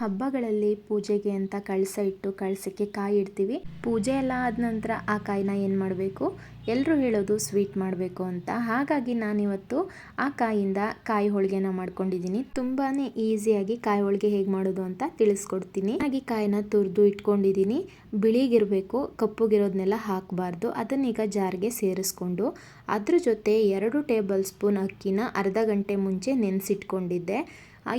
ಹಬ್ಬಗಳಲ್ಲಿ ಪೂಜೆಗೆ ಅಂತ ಕಳಸ ಇಟ್ಟು ಕಳಸಕ್ಕೆ ಕಾಯಿ ಇಡ್ತೀವಿ. ಪೂಜೆ ಎಲ್ಲ ಆದ ನಂತರ ಆ ಕಾಯಿನ ಏನು ಮಾಡಬೇಕು, ಎಲ್ಲರೂ ಹೇಳೋದು ಸ್ವೀಟ್ ಮಾಡಬೇಕು ಅಂತ. ಹಾಗಾಗಿ ನಾನಿವತ್ತು ಆ ಕಾಯಿಂದ ಕಾಯಿ ಹೋಳಿಗೆನ ಮಾಡ್ಕೊಂಡಿದ್ದೀನಿ. ತುಂಬಾ ಈಸಿಯಾಗಿ ಕಾಯಿ ಹೋಳಿಗೆ ಹೇಗೆ ಮಾಡೋದು ಅಂತ ತಿಳಿಸ್ಕೊಡ್ತೀನಿ. ಹಾಗೆ ಕಾಯಿನ ತುರಿದು ಇಟ್ಕೊಂಡಿದ್ದೀನಿ. ಬಿಳಿಗಿರಬೇಕು, ಕಪ್ಪುಗಿರೋದನ್ನೆಲ್ಲ ಹಾಕಬಾರ್ದು. ಅದನ್ನೀಗ ಜಾರ್ಗೆ ಸೇರಿಸ್ಕೊಂಡು ಅದ್ರ ಜೊತೆ 2 ಟೇಬಲ್ ಸ್ಪೂನ್ ಅಕ್ಕಿನ ಅರ್ಧ ಗಂಟೆ ಮುಂಚೆ ನೆನೆಸಿಟ್ಕೊಂಡಿದ್ದೆ.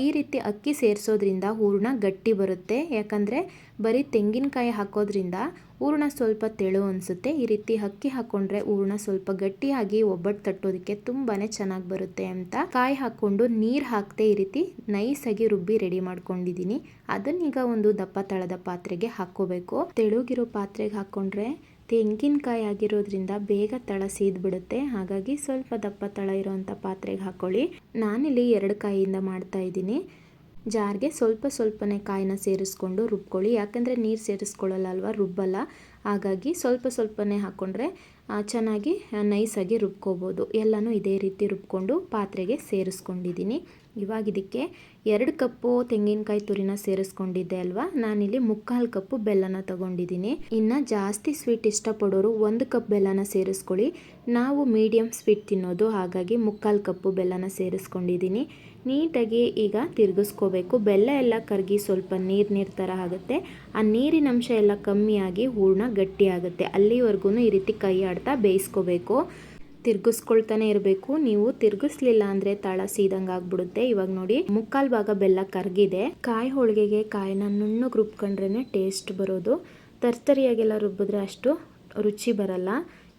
ಈ ರೀತಿ ಅಕ್ಕಿ ಸೇರಿಸೋದ್ರಿಂದ ಹೂರಣ ಗಟ್ಟಿ ಬರುತ್ತೆ. ಯಾಕಂದರೆ ಬರೀ ತೆಂಗಿನಕಾಯಿ ಹಾಕೋದ್ರಿಂದ ಹೂರಣ ಸ್ವಲ್ಪ ತೆಳು ಅನಿಸುತ್ತೆ. ಈ ರೀತಿ ಅಕ್ಕಿ ಹಾಕ್ಕೊಂಡ್ರೆ ಹೂರಣ ಸ್ವಲ್ಪ ಗಟ್ಟಿಯಾಗಿ ಒಬ್ಬಟ್ಟು ತಟ್ಟೋದಕ್ಕೆ ತುಂಬಾ ಚೆನ್ನಾಗಿ ಬರುತ್ತೆ ಅಂತ ಕಾಯಿ ಹಾಕ್ಕೊಂಡು ನೀರು ಹಾಕದೆ ಈ ರೀತಿ ನೈಸಾಗಿ ರುಬ್ಬಿ ರೆಡಿ ಮಾಡ್ಕೊಂಡಿದ್ದೀನಿ. ಅದನ್ನೀಗ ಒಂದು ದಪ್ಪ ತಳದ ಪಾತ್ರೆಗೆ ಹಾಕ್ಕೋಬೇಕು. ತೆಳುಗಿರೋ ಪಾತ್ರೆಗೆ ಹಾಕ್ಕೊಂಡ್ರೆ ತೆಂಗಿನಕಾಯಿ ಆಗಿರೋದ್ರಿಂದ ಬೇಗ ತಳ ಸೀದ್ಬಿಡುತ್ತೆ. ಹಾಗಾಗಿ ಸ್ವಲ್ಪ ದಪ್ಪ ತಳ ಇರೋವಂಥ ಪಾತ್ರೆಗೆ ಹಾಕ್ಕೊಳ್ಳಿ. ನಾನಿಲ್ಲಿ 2 ಕಾಯಿಯಿಂದ ಮಾಡ್ತಾ ಇದ್ದೀನಿ. ಜಾರ್ಗೆ ಸ್ವಲ್ಪನೇ ಕಾಯಿನ ಸೇರಿಸ್ಕೊಂಡು ರುಬ್ಕೊಳ್ಳಿ. ಯಾಕಂದರೆ ನೀರು ಸೇರಿಸ್ಕೊಳ್ಳಲ್ಲ ಅಲ್ವಾ, ರುಬ್ಬಲ್ಲ. ಹಾಗಾಗಿ ಸ್ವಲ್ಪನೇ ಹಾಕ್ಕೊಂಡ್ರೆ ಚೆನ್ನಾಗಿ ನೈಸಾಗಿ ರುಬ್ಕೋಬೋದು. ಎಲ್ಲನೂ ಇದೇ ರೀತಿ ರುಬ್ಕೊಂಡು ಪಾತ್ರೆಗೆ ಸೇರಿಸ್ಕೊಂಡಿದ್ದೀನಿ. ಇವಾಗ ಇದಕ್ಕೆ 2 ಕಪ್ಪು ತೆಂಗಿನಕಾಯಿ ತುರಿನ ಸೇರಿಸ್ಕೊಂಡಿದ್ದೆ ಅಲ್ವಾ, ನಾನಿಲ್ಲಿ 3/4 ಕಪ್ಪು ಬೆಲ್ಲನ ತಗೊಂಡಿದ್ದೀನಿ. ಇನ್ನು ಜಾಸ್ತಿ ಸ್ವೀಟ್ ಇಷ್ಟಪಡೋರು 1 ಕಪ್ ಬೆಲ್ಲನ ಸೇರಿಸ್ಕೊಳ್ಳಿ. ನಾವು ಮೀಡಿಯಮ್ ಸ್ವೀಟ್ ತಿನ್ನೋದು, ಹಾಗಾಗಿ 3/4 ಕಪ್ಪು ಬೆಲ್ಲನ ಸೇರಿಸ್ಕೊಂಡಿದ್ದೀನಿ. ನೀಟಾಗಿ ಈಗ ತಿರುಗಿಸ್ಕೋಬೇಕು. ಬೆಲ್ಲ ಎಲ್ಲ ಕರಗಿ ಸ್ವಲ್ಪ ನೀರು ಥರ ಆಗುತ್ತೆ. ಆ ನೀರಿನ ಅಂಶ ಎಲ್ಲ ಕಮ್ಮಿಯಾಗಿ ಹೂರಣ ಗಟ್ಟಿ ಆಗುತ್ತೆ. ಅಲ್ಲಿವರೆಗೂ ಈ ರೀತಿ ಕೈ ಆಡ್ತಾ ಬೇಯಿಸ್ಕೋಬೇಕು. ತಿರ್ಗಿಸ್ಕೊಳ್ತಾನೆ ಇರಬೇಕು. ನೀವು ತಿರ್ಗಿಸ್ಲಿಲ್ಲ ಅಂದರೆ ತಳ ಸೀದಂಗೆ ಆಗ್ಬಿಡುತ್ತೆ. ಇವಾಗ ನೋಡಿ 3/4 ಭಾಗ ಬೆಲ್ಲ ಕರಗಿದೆ. ಕಾಯಿ ಹೋಳಿಗೆಗೆ ಕಾಯಿನ ನುಣ್ಣಗೆ ರುಬ್ಕೊಂಡ್ರೆ ಟೇಸ್ಟ್ ಬರೋದು. ತರ್ತರಿಯಾಗೆಲ್ಲ ರುಬ್ಬಿದ್ರೆ ಅಷ್ಟು ರುಚಿ ಬರಲ್ಲ.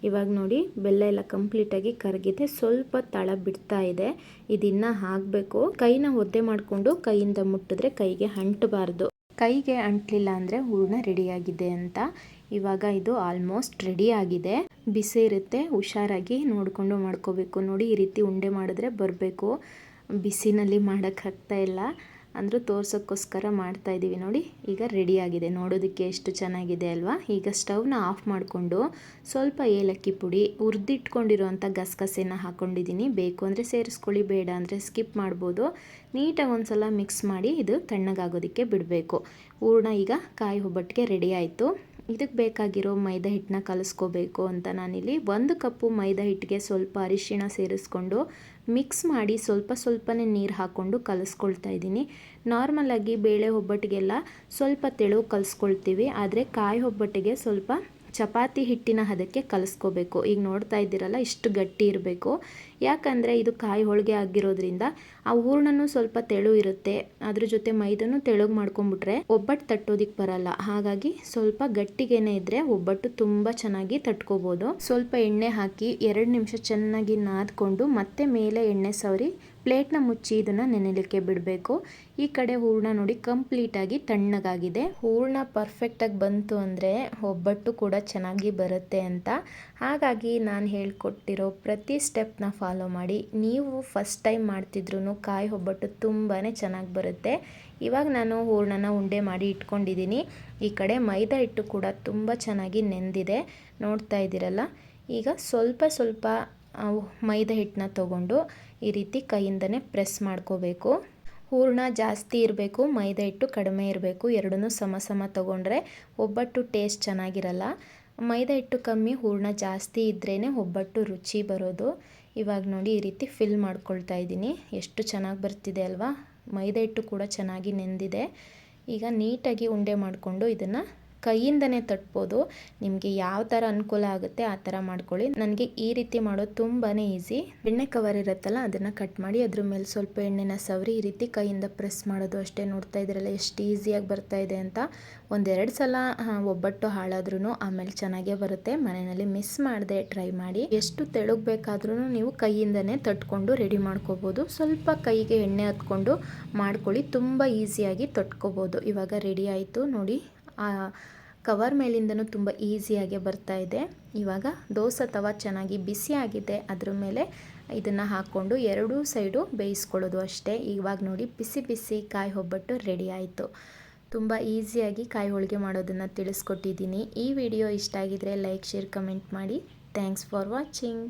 ಇವಾಗ ನೋಡಿ ಬೆಲ್ಲ ಎಲ್ಲ ಕಂಪ್ಲೀಟಾಗಿ ಕರಗಿದೆ. ಸ್ವಲ್ಪ ತಳ ಬಿಡ್ತಾ ಇದೆ. ಇದನ್ನ ಹಾಕಬೇಕು. ಕೈನ ಒದ್ದೆ ಮಾಡಿಕೊಂಡು ಕೈಯಿಂದ ಮುಟ್ಟಿದ್ರೆ ಕೈಗೆ ಅಂಟಬಾರ್ದು. ಕೈಗೆ ಅಂಟಲಿಲ್ಲ ಅಂದರೆ ಹೂರಣ ರೆಡಿಯಾಗಿದೆ ಅಂತ. ಇವಾಗ ಇದು ಆಲ್ಮೋಸ್ಟ್ ರೆಡಿ ಆಗಿದೆ. ಬಿಸಿ ಇರುತ್ತೆ, ಹುಷಾರಾಗಿ ನೋಡಿಕೊಂಡು ಮಾಡ್ಕೋಬೇಕು. ನೋಡಿ ಈ ರೀತಿ ಉಂಡೆ ಮಾಡಿದ್ರೆ ಬರಬೇಕು. ಬಿಸಿನಲ್ಲಿ ಮಾಡೋಕ್ಕಾಗ್ತಾ ಇಲ್ಲ ಅಂದರೂ ತೋರ್ಸೋಕ್ಕೋಸ್ಕರ ಮಾಡ್ತಾ ಇದ್ದೀವಿ. ನೋಡಿ ಈಗ ರೆಡಿ ಆಗಿದೆ. ನೋಡೋದಕ್ಕೆ ಎಷ್ಟು ಚೆನ್ನಾಗಿದೆ ಅಲ್ವಾ. ಈಗ ಸ್ಟವ್ನ ಆಫ್ ಮಾಡಿಕೊಂಡು ಸ್ವಲ್ಪ ಏಲಕ್ಕಿ ಪುಡಿ, ಹುರಿದಿಟ್ಕೊಂಡಿರೋಂಥ ಗಸಗಸೆನ ಹಾಕ್ಕೊಂಡಿದ್ದೀನಿ. ಬೇಕು ಅಂದರೆ ಸೇರಿಸ್ಕೊಳ್ಳಿ, ಬೇಡ ಅಂದರೆ ಸ್ಕಿಪ್ ಮಾಡ್ಬೋದು. ನೀಟಾಗಿ ಒಂದು ಸಲ ಮಿಕ್ಸ್ ಮಾಡಿ ಇದು ತಣ್ಣಗಾಗೋದಕ್ಕೆ ಬಿಡಬೇಕು. ಹೂರಣ ಈಗ ಕಾಯಿ ಒಬ್ಬಟ್ಟಿಗೆ ರೆಡಿ ಆಯಿತು. ಇದಕ್ಕೆ ಬೇಕಾಗಿರೋ ಮೈದಾ ಹಿಟ್ಟನ್ನ ಕಲಿಸ್ಕೋಬೇಕು ಅಂತ ನಾನಿಲ್ಲಿ 1 ಕಪ್ಪು ಮೈದಾ ಹಿಟ್ಟಿಗೆ ಸ್ವಲ್ಪ ಅರಿಶಿಣ ಸೇರಿಸ್ಕೊಂಡು ಮಿಕ್ಸ್ ಮಾಡಿ ಸ್ವಲ್ಪನೇ ನೀರು ಹಾಕ್ಕೊಂಡು ಕಲಿಸ್ಕೊಳ್ತಾ ಇದ್ದೀನಿ. ನಾರ್ಮಲಾಗಿ ಬೇಳೆ ಒಬ್ಬಟ್ಟಿಗೆಲ್ಲ ಸ್ವಲ್ಪ ತೆಳು ಕಲಿಸ್ಕೊಳ್ತೀವಿ, ಆದರೆ ಕಾಯಿ ಒಬ್ಬಟ್ಟಿಗೆ ಸ್ವಲ್ಪ ಚಪಾತಿ ಹಿಟ್ಟಿನ ಹದಕ್ಕೆ ಕಲಿಸ್ಕೋಬೇಕು. ಈಗ ನೋಡ್ತಾ ಇದ್ದೀರಲ್ಲ, ಇಷ್ಟು ಗಟ್ಟಿ ಇರಬೇಕು. ಯಾಕಂದರೆ ಇದು ಕಾಯಿ ಹೋಳಿಗೆ ಆಗಿರೋದ್ರಿಂದ ಆ ಹೂರಣನೂ ಸ್ವಲ್ಪ ತೆಳು ಇರುತ್ತೆ. ಅದ್ರ ಜೊತೆ ಮೈದನೂ ತೆಳುಗೆ ಮಾಡ್ಕೊಂಡ್ಬಿಟ್ರೆ ಒಬ್ಬಟ್ಟು ತಟ್ಟೋದಿಕ್ಕೆ ಬರಲ್ಲ. ಹಾಗಾಗಿ ಸ್ವಲ್ಪ ಗಟ್ಟಿಗೇನೆ ಇದ್ದರೆ ಒಬ್ಬಟ್ಟು ತುಂಬ ಚೆನ್ನಾಗಿ ತಟ್ಕೋಬೋದು. ಸ್ವಲ್ಪ ಎಣ್ಣೆ ಹಾಕಿ 2 ನಿಮಿಷ ಚೆನ್ನಾಗಿ ನಾದ್ಕೊಂಡು ಮತ್ತೆ ಮೇಲೆ ಎಣ್ಣೆ ಸವರಿ ಪ್ಲೇಟ್ನ ಮುಚ್ಚಿ ಇದನ್ನು ನೆನೆಲಿಕ್ಕೆ ಬಿಡಬೇಕು. ಈ ಕಡೆ ಹೂರಣ ನೋಡಿ ಕಂಪ್ಲೀಟಾಗಿ ತಣ್ಣಗಾಗಿದೆ. ಹೂರಣ ಪರ್ಫೆಕ್ಟಾಗಿ ಬಂತು ಅಂದರೆ ಒಬ್ಬಟ್ಟು ಕೂಡ ಚೆನ್ನಾಗಿ ಬರುತ್ತೆ ಅಂತ. ಹಾಗಾಗಿ ನಾನು ಹೇಳ್ಕೊಟ್ಟಿರೋ ಪ್ರತಿ ಸ್ಟೆಪ್ನ ಫಾಲೋ ಮಾಡಿ. ನೀವು ಫಸ್ಟ್ ಟೈಮ್ ಮಾಡ್ತಿದ್ರು ಕಾಯಿ ಒಬ್ಬಟ್ಟು ತುಂಬಾ ಚೆನ್ನಾಗಿ ಬರುತ್ತೆ. ಇವಾಗ ನಾನು ಹೂರಣನ ಉಂಡೆ ಮಾಡಿ ಇಟ್ಕೊಂಡಿದ್ದೀನಿ. ಈ ಕಡೆ ಮೈದಾ ಹಿಟ್ಟು ಕೂಡ ತುಂಬ ಚೆನ್ನಾಗಿ ನೆಂದಿದೆ, ನೋಡ್ತಾ ಇದ್ದೀರಲ್ಲ. ಈಗ ಸ್ವಲ್ಪ ಮೈದಾ ಹಿಟ್ಟನ್ನ ತೊಗೊಂಡು ಈ ರೀತಿ ಕೈಯಿಂದನೇ ಪ್ರೆಸ್ ಮಾಡ್ಕೋಬೇಕು. ಹೂರಣ ಜಾಸ್ತಿ ಇರಬೇಕು, ಮೈದಾ ಹಿಟ್ಟು ಕಡಿಮೆ ಇರಬೇಕು. ಎರಡನ್ನೂ ಸಮ ತೊಗೊಂಡ್ರೆ ಒಬ್ಬಟ್ಟು ಟೇಸ್ಟ್ ಚೆನ್ನಾಗಿರಲ್ಲ. ಮೈದಾ ಹಿಟ್ಟು ಕಮ್ಮಿ, ಹೂರಣ ಜಾಸ್ತಿ ಇದ್ರೇ ಒಬ್ಬಟ್ಟು ರುಚಿ ಬರೋದು. ಇವಾಗ ನೋಡಿ ಈ ರೀತಿ ಫಿಲ್ ಮಾಡ್ಕೊಳ್ತಾ ಇದ್ದೀನಿ. ಎಷ್ಟು ಚೆನ್ನಾಗಿ ಬರ್ತಿದೆ ಅಲ್ವಾ. ಮೈದಾ ಹಿಟ್ಟು ಕೂಡ ಚೆನ್ನಾಗಿ ನೆಂದಿದೆ. ಈಗ ನೀಟಾಗಿ ಉಂಡೆ ಮಾಡಿಕೊಂಡು ಇದನ್ನು ಕೈಯಿಂದನೇ ತಟ್ಬೋದು. ನಿಮಗೆ ಯಾವ ಥರ ಅನುಕೂಲ ಆಗುತ್ತೆ ಆ ಥರ ಮಾಡ್ಕೊಳ್ಳಿ. ನನಗೆ ಈ ರೀತಿ ಮಾಡೋದು ತುಂಬಾ ಈಸಿ. ಎಣ್ಣೆ ಕವರ್ ಇರುತ್ತಲ್ಲ, ಅದನ್ನು ಕಟ್ ಮಾಡಿ ಅದ್ರ ಮೇಲೆ ಸ್ವಲ್ಪ ಎಣ್ಣೆನ ಸವರಿ ಈ ರೀತಿ ಕೈಯಿಂದ ಪ್ರೆಸ್ ಮಾಡೋದು ಅಷ್ಟೇ. ನೋಡ್ತಾ ಇದ್ದೀರಲ್ಲ ಎಷ್ಟು ಈಸಿಯಾಗಿ ಬರ್ತಾ ಇದೆ ಅಂತ. 1-2 ಸಲ ಒಬ್ಬಟ್ಟು ಹಾಳಾದ್ರೂ ಆಮೇಲೆ ಚೆನ್ನಾಗೇ ಬರುತ್ತೆ. ಮನೆಯಲ್ಲಿ ಮಿಸ್ ಮಾಡದೆ ಟ್ರೈ ಮಾಡಿ. ಎಷ್ಟು ತೆಳುಗ್ ಬೇಕಾದ್ರೂ ನೀವು ಕೈಯಿಂದನೇ ತಟ್ಕೊಂಡು ರೆಡಿ ಮಾಡ್ಕೋಬೋದು. ಸ್ವಲ್ಪ ಕೈಗೆ ಎಣ್ಣೆ ಹತ್ಕೊಂಡು ಮಾಡ್ಕೊಳ್ಳಿ, ತುಂಬ ಈಸಿಯಾಗಿ ತಟ್ಕೋಬೋದು. ಇವಾಗ ರೆಡಿ ಆಯಿತು ನೋಡಿ. ಕವರ್ ಮೇಲಿಂದನೂ ತುಂಬ ಈಸಿಯಾಗಿ ಬರ್ತಾ ಇದೆ. ಇವಾಗ ದೋಸೆ ತವ ಚೆನ್ನಾಗಿ ಬಿಸಿಯಾಗಿದೆ. ಅದ್ರ ಮೇಲೆ ಇದನ್ನು ಹಾಕ್ಕೊಂಡು 2 ಸೈಡು ಬೇಯಿಸ್ಕೊಳ್ಳೋದು ಅಷ್ಟೇ. ಇವಾಗ ನೋಡಿ ಬಿಸಿ ಕಾಯಿ ಒಬ್ಬಟ್ಟು ರೆಡಿ ಆಯಿತು. ತುಂಬ ಈಸಿಯಾಗಿ ಕಾಯಿ ಹೋಳಿಗೆ ಮಾಡೋದನ್ನು ತಿಳಿಸ್ಕೊಟ್ಟಿದ್ದೀನಿ. ಈ ವಿಡಿಯೋ ಇಷ್ಟ ಆಗಿದ್ರೆ ಲೈಕ್, ಶೇರ್, ಕಮೆಂಟ್ ಮಾಡಿ. Thanks for watching.